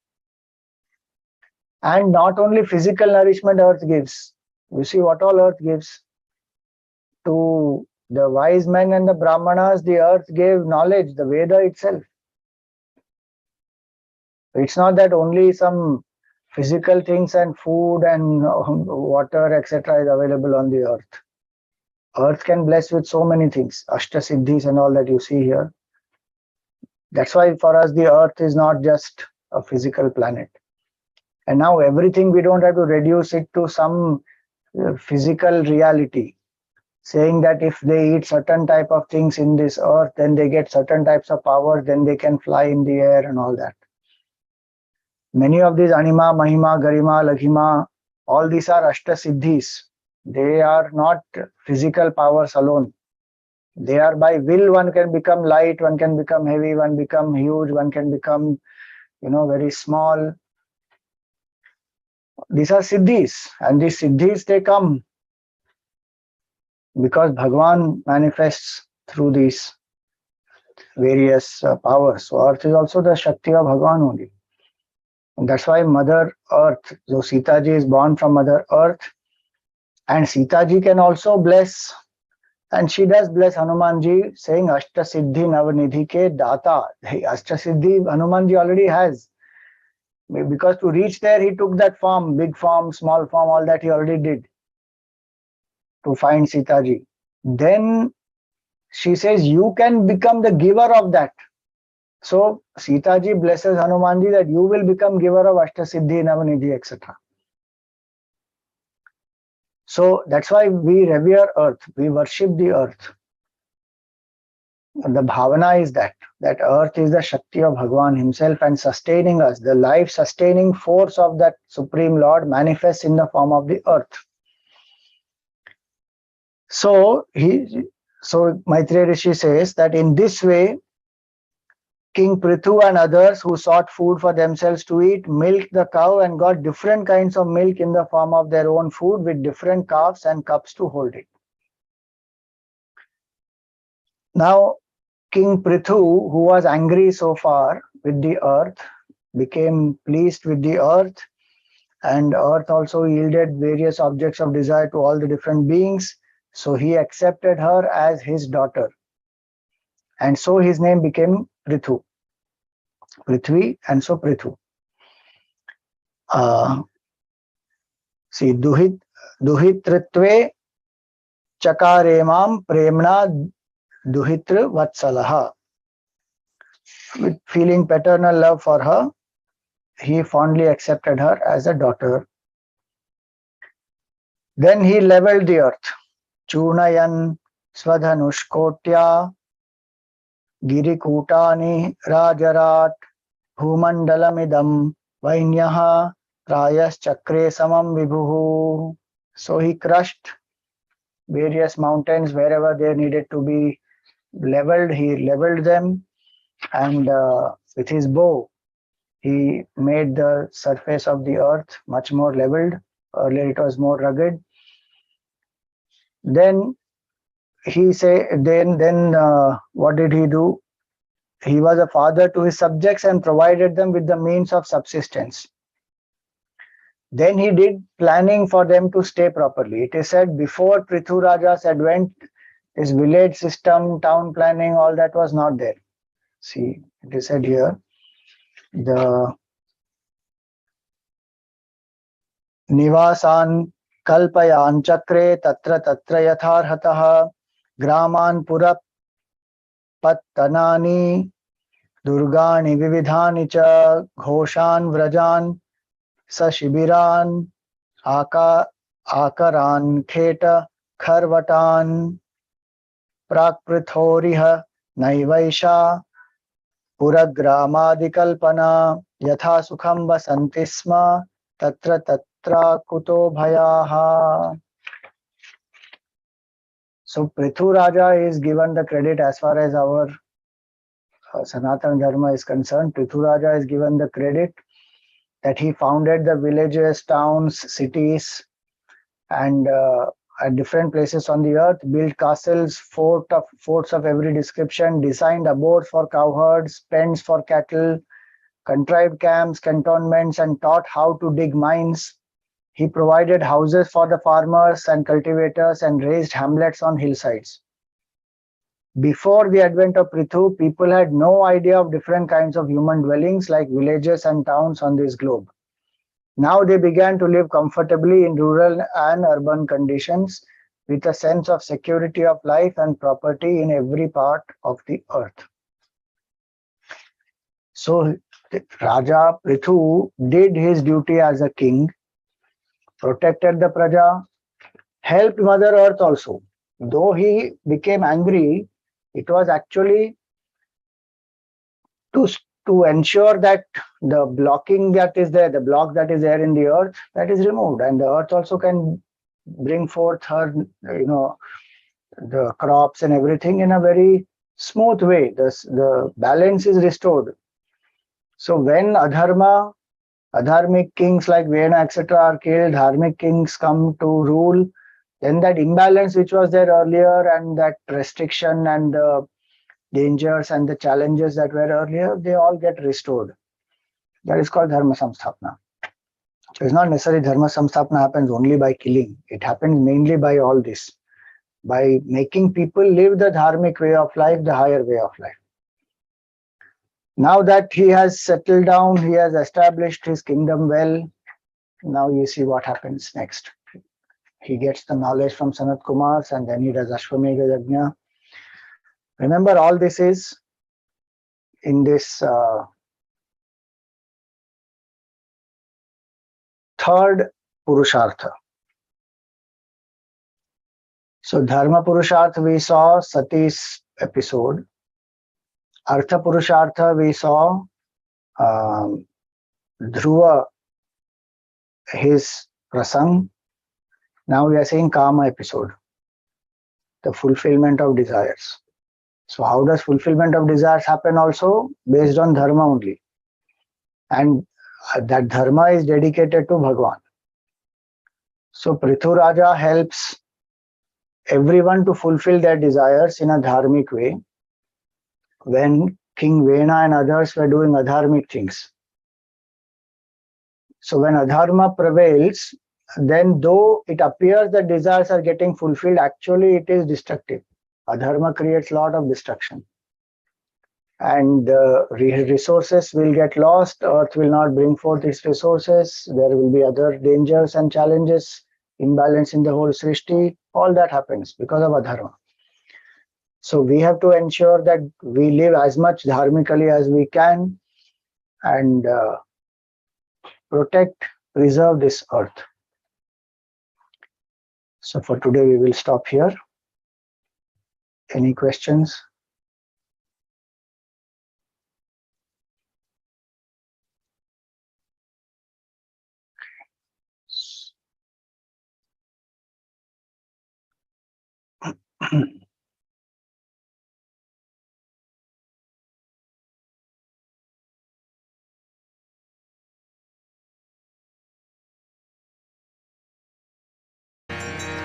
And not only physical nourishment earth gives. You see what all earth gives. To the wise men and the Brahmanas, the earth gave knowledge, the Veda itself. It's not that only some physical things and food and water, etc. is available on the earth. Earth can bless with so many things, Ashtasiddhis and all that you see here. That's why for us the earth is not just a physical planet. And now everything we don't have to reduce it to some physical reality, saying that if they eat certain type of things in this earth, then they get certain types of power, then they can fly in the air and all that. Many of these Anima, Mahima, Garima, Laghima, all these are Ashtasiddhis. They are not physical powers alone. They are by will. One can become light, one can become heavy, one become huge, one can become, very small. These are siddhis, and these siddhis, they come because Bhagwan manifests through these various powers. So earth is also the Shakti of Bhagwan only. And that's why Mother Earth, so Sita ji is born from Mother Earth, and Sita ji can also bless, and she does bless Hanuman ji, saying Ashta Siddhi Navnidhi ke Data. Ashta Siddhi Hanuman ji already has. Because to reach there, he took that form, big form, small form, all that he already did to find Sita ji. Then she says, you can become the giver of that. So Sita ji blesses Hanuman ji that you will become giver of Ashtasiddhi, Navnidhi, etc. So that's why we revere earth, we worship the earth. And the bhavana is that earth is the Shakti of Bhagwan himself and sustaining us. The life-sustaining force of that Supreme Lord manifests in the form of the earth. So Maitreya Rishi says that in this way, King Prthu and others who sought food for themselves to eat milked the cow and got different kinds of milk in the form of their own food with different calves and cups to hold it. Now, King Prthu, who was angry so far with the earth, became pleased with the earth, and earth also yielded various objects of desire to all the different beings. So he accepted her as his daughter. And so his name became Prthu. Prithvi, and so Prthu. See, Duhitritve Chakaremam Premna Duhitr Vatsalaha. With feeling paternal love for her, he fondly accepted her as a daughter. Then he leveled the earth. Chunayan Swadhanushkotya Girikutani Rajarat Bhumandalamidam Vainyaha Rayas Chakre Samam Vibhuhu. So he crushed various mountains wherever they needed to be leveled. He leveled them, and with his bow He made the surface of the earth much more leveled. Earlier it was more rugged. Then what did he do? He was a father to his subjects and provided them with the means of subsistence. Then he did planning for them to stay properly. It is said before Prthu Raja's advent, his village system, town planning, all that was not there. See, it is said here, the Nivasan Kalpayan Chakre Tatra Tatra Yatharhatah Graman Pura Pattanani Durgani Vividhani Cha Ghoshan Vrajan Sashibiran Akaran Kheta Kharvatan Prakprithoriha Naivaisha Puragramadhikalpana Yatha Sukham Vasanti Sma Tatra Tatra Kuto Bhayaha. So Prthu Raja is given the credit as far as our Sanatana Dharma is concerned. Prthu Raja is given the credit that he founded the villages, towns, cities, and at different places on the earth, built castles, forts of every description, designed abodes for cowherds, pens for cattle, contrived camps, cantonments, and taught how to dig mines. He provided houses for the farmers and cultivators and raised hamlets on hillsides. Before the advent of Prthu, people had no idea of different kinds of human dwellings like villages and towns on this globe. Now they began to live comfortably in rural and urban conditions with a sense of security of life and property in every part of the earth. So Raja Prthu did his duty as a king, protected the Praja, helped Mother Earth also. Though he became angry, it was actually to ensure that the blocking that is there, the block that is there in the earth, that is removed, and the earth also can bring forth her, the crops and everything in a very smooth way. The balance is restored. So when adharmic kings like Vena, etc., are killed, dharmic kings come to rule, then that imbalance which was there earlier and that restriction and the dangers and the challenges that were earlier, they all get restored. That is called Dharma Samsthapana. So it's not necessarily Dharma Samsthapana happens only by killing. It happens mainly by all this, by making people live the dharmic way of life, the higher way of life. Now that he has settled down, he has established his kingdom well. Now you see what happens next. He gets the knowledge from Sanat Kumars and then he does Ashwamedha Yajna. Remember, all this is in this third Purushartha. So Dharma Purushartha we saw Sati's episode. Artha Purushartha we saw Dhruva, his prasang. Now we are saying Kama episode, the fulfillment of desires. So how does fulfillment of desires happen also? Based on dharma only. And that dharma is dedicated to Bhagwan. So Prthu Raja helps everyone to fulfill their desires in a dharmic way when King Vena and others were doing adharmic things. So when adharma prevails, then though it appears that desires are getting fulfilled, actually it is destructive. Adharma creates a lot of destruction. And resources will get lost, earth will not bring forth its resources, there will be other dangers and challenges, imbalance in the whole Srishti, all that happens because of adharma. So we have to ensure that we live as much dharmically as we can and protect, preserve this earth. So for today we will stop here. Any questions?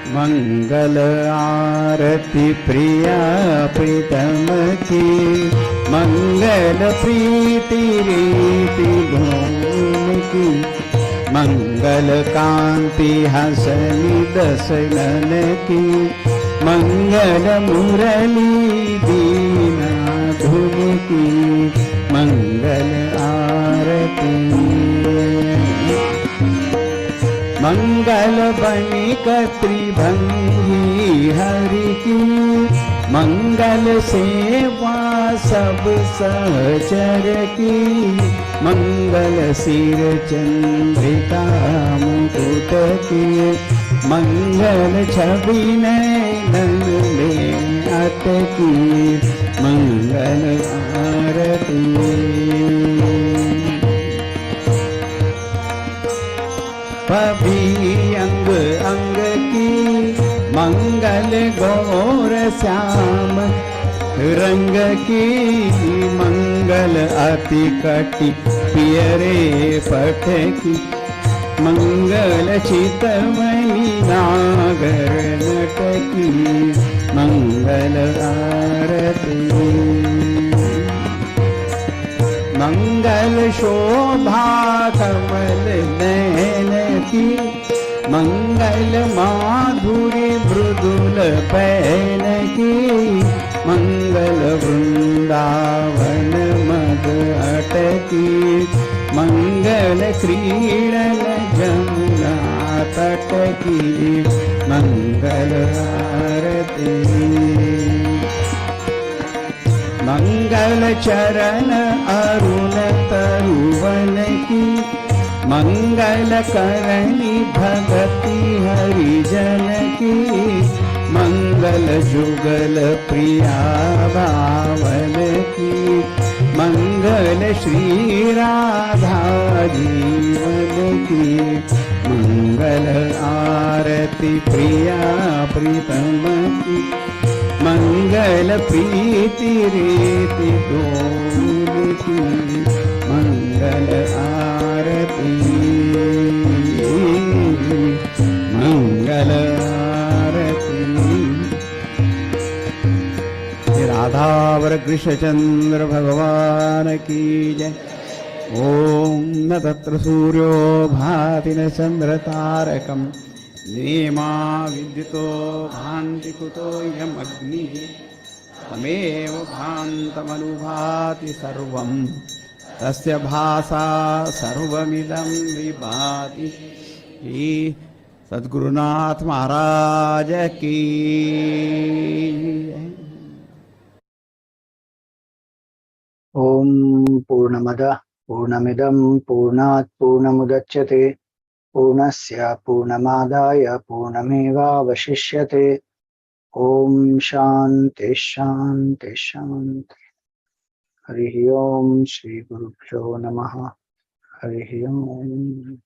मंगल आरती प्रिया प्रीतम की, मंगल प्रीति रीति धूम की, मंगल कांति हसनी दसनन की, मंगल मुरली दीना धुन की, मंगल आरती। मंगल बनिक त्रिभंगी हरि की, मंगल सेवा सब सहचर की, मंगल सिर चंद्रिका मुकुट की, मंगल छवि नयन में अटकी, मंगल आरती। पभी अंग अंग की, मंगल गौर श्याम रंग की, मंगल अति कटि पियरे पट की, मंगल चितमणि नागर नट की, मंगल आरती। मंगल शोभा कमल नयन की, मंगल माधुरी मृदुल पैन की, मंगल वृंदावन मद अटकी, मंगल क्रीडन जमुना तट की, मंगल आरती। मंगल चरण अरुण तरुवन की, मंगल करणी भगति हरिजन की, मंगल जुगल प्रिया भावन की, मंगल श्री राधा जीवन की, मंगल आरती प्रिया प्रीतम की, मंगल प्रीति रीति डोल की, मंगल आरती। मंगल आरती। राधावर कृष्णचंद्र भगवान की जय। ओम न तत्र सूर्यो भाति न चंद्र तारकम्, नेमा विद्युतो भान्ति कुतो यमग्निः, तमेव भान्तमनुभाति सर्वं, तस्य भासा सर्वमिदं विभाति। सद्गुरुनाथ महाराज की। ओम पूर्णमदः पूर्णमिदं पूर्णात् पूर्णमुदच्यते, पूर्णस्य पूर्णमादाय पूर्णमेवावशिष्यते। ओम शांति शांति शांति। हरि ओम। श्री गुरुभ्यो नमः। हरि ओम।